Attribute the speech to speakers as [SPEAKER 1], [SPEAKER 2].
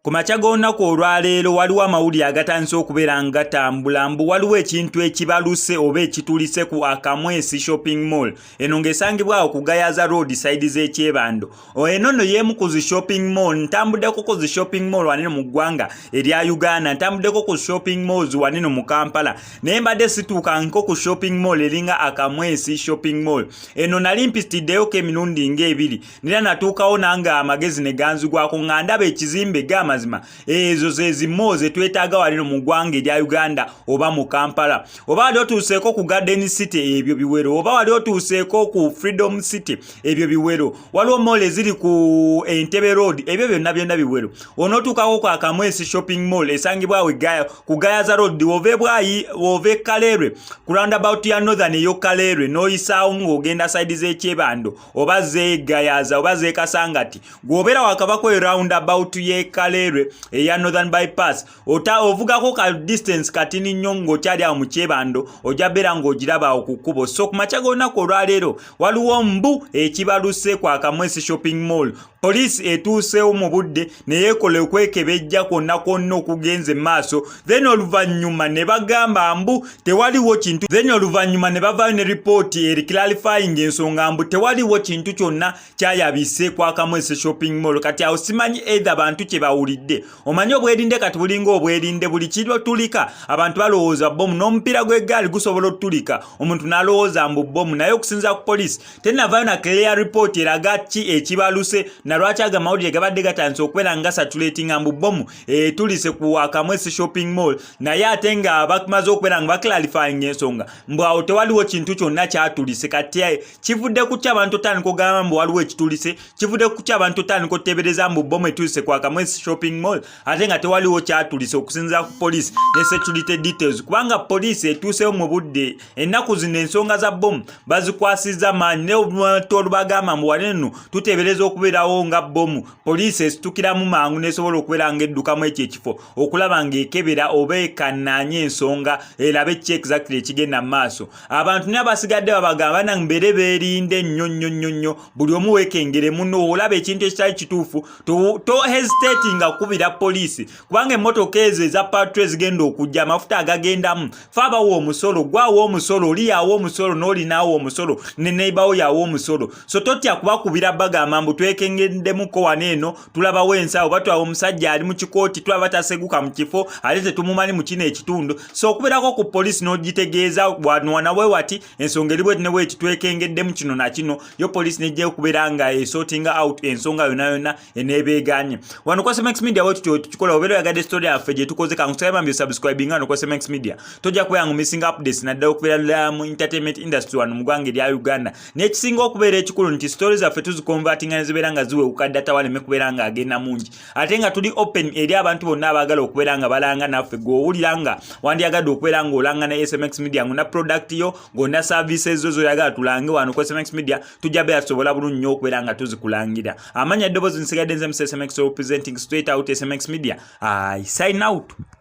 [SPEAKER 1] Ku makya g'olunaku olwaleero waliwo amawulire agatandise okubeera nga gatambula mbu waliwo ekintu ekibaluse oba ekitulise ku Akamwesi Shopping Mall eno ng'esangibwa awo ku Gayaza Road side z'ekyebando. Eno nno y'emu ku zi shopping mall. Ntambuddeko ku zi shopping mall waneno mu ggwanga erya Uganda, ntambuddeko ku shopping malls waneno mu Kampala, naye mbadde situukanko ku shopping mall eringa Akamwesi Shopping Mall. Eno nali mpitiddeyoko emirundi ng'ebiri nera natuukawo nange amagezi ne ganzigwako nga ndaba ekizimbe mazima ezo ze malls zetwetaaga walino mu ggwanga erya Uganda oba mu Kampala, oba wali otuuseeko ku Garden City ebyo biwero, oba wali otuuseeko ku Freedom City ebyo biwero, waliwo mall eziri ku Entebbe Road ebyo byonna biwero. Onootuukako ku Akamwesi Shopping Mall esangibwa awo ku Gayaza Road wove Kalerwe ku roundabout ya Northern eyo Kalerwe n'oyisaawo ng'ogenda side z'ekyebando oba zeegayaza oba zeekasangati gw'obeera wakabako e roundabout ye Kalerwe eya Northern Bypass ovugako ka distance katini nnyo ng'okyali awo mu kyebando ojja beera ng'ogiraba awo ku kkubo. So ku makya g'olunaku olwaleero waliwo mbu ekibaluse ku Akamwesi Shopping Mall. Poliisi etuuseewo mu budde ne yeekola okwekebejja kwonna kwonna okugenza emmaaso, then oluvannyuma ne bagamba mbu tewaliwo kintu, then oluvannyuma ne bavaayo ne ripooti eri clarifying ensonga mbu tewaliwo kintu kyonna kyayabise ku Akamwesi Shopping Mall. Kati awo simanyi either bantu kye bawulidde, omanyi obwerinde kati bulinga obwerinde, buli kiro tulika abantu balowooza bomu, n'omupiira gw'eggaali gusobola otulika omuntu n'alowooza mbu bomu, naye okusinza ku poliisi tenavaayo na clear report eraga ki ekibaluse na lwaki aga mawulire gabadde gatandise okubeera nga saturatinga mbu bomu tulise ku Akamwesi Shopping Mall, naye ate nga bamaze okubeera nga baclarifying ensonga mbu awo tewaliwo kintu kyonna kyatulise. Kati kivudde ku ki abantu otandika okugamba mbu waliwo ekitulise, kivudde ku ki abantu otandika oteebereza mbu bomu etulise ku Akamwesi Shopping Mall ate nga tewaliwo kyatulise okusinza ku poliisi ne security details, kubanga poliisi etuusewo mu budde. Ennaku zino ensonga za bomu bazikwasiza maanyi n'oluntu olubagamba mbu waneno tuteebereza okubeerawo nga bomu, poliisi esitukiramu mangu nesobola okubeera nga eddukamu ekyo ekifo okulaba ng'ekebera oba ekanaanye ensonga erabe ki exactly ekigenda mu maaso. Abantu ne abasigadde babagamba nang mbeere beerinde nnyo buli omu weekengere muno, olaba ekintu ekitali kituufu to hesitate nga kubira poliisi, kubanga emmotoka ezo eza patrol zigenda okujja amafuta agagendamu faabawo omusolo, gwawo omusolo, oli yawo omusolo n'olinaawo omusolo ne neighbor yawo omusolo. So totya kubakubira bagamba mbu twekengeddemukko waneeno tulabawo ensawo batwawo omusajja ali mu kikooti tulaba taseguka mu kifo ate tetumumanyi mu kino ekitundu. So okubeerako ku poliisi n'ogitegeeza wanawe wati ensonga eri bweti ne bweti twekengeddemu kino na kino, yo poliisi nejja okubeera nga esortinga out ensonga yonna eneebeeganye. Wano kwa SMX Media bwe tukikola obeera yagadde story yaffe gye tukoze kankusaba mbyo subscribing wano kwa SMX Media tojja kubeera missing updates naddala okubeera mu entertainment industry wano mu ggwanga erya Uganda. N'ekisinga okubeera ekikulu nti stories zaffe tuzikonvertinga ne zibeera nga ziwewuka data waleme kubeera nga agenda mungi, ate nga tuli open eri abantu bonna abaagala okubeera nga balanga naffe gw'owulira nga wandyagadde okubeera ng'olanga ne SMX Media ng'ona product yo ng'ona services zo zoyagala tulange wano kwa SMX Media tujja beera tusobola bulungi nnyo okubeera nga tuzikulangira. Amanya ddoboozi nsigadde nze mu SMX representing straight out SMX Media. I sign out.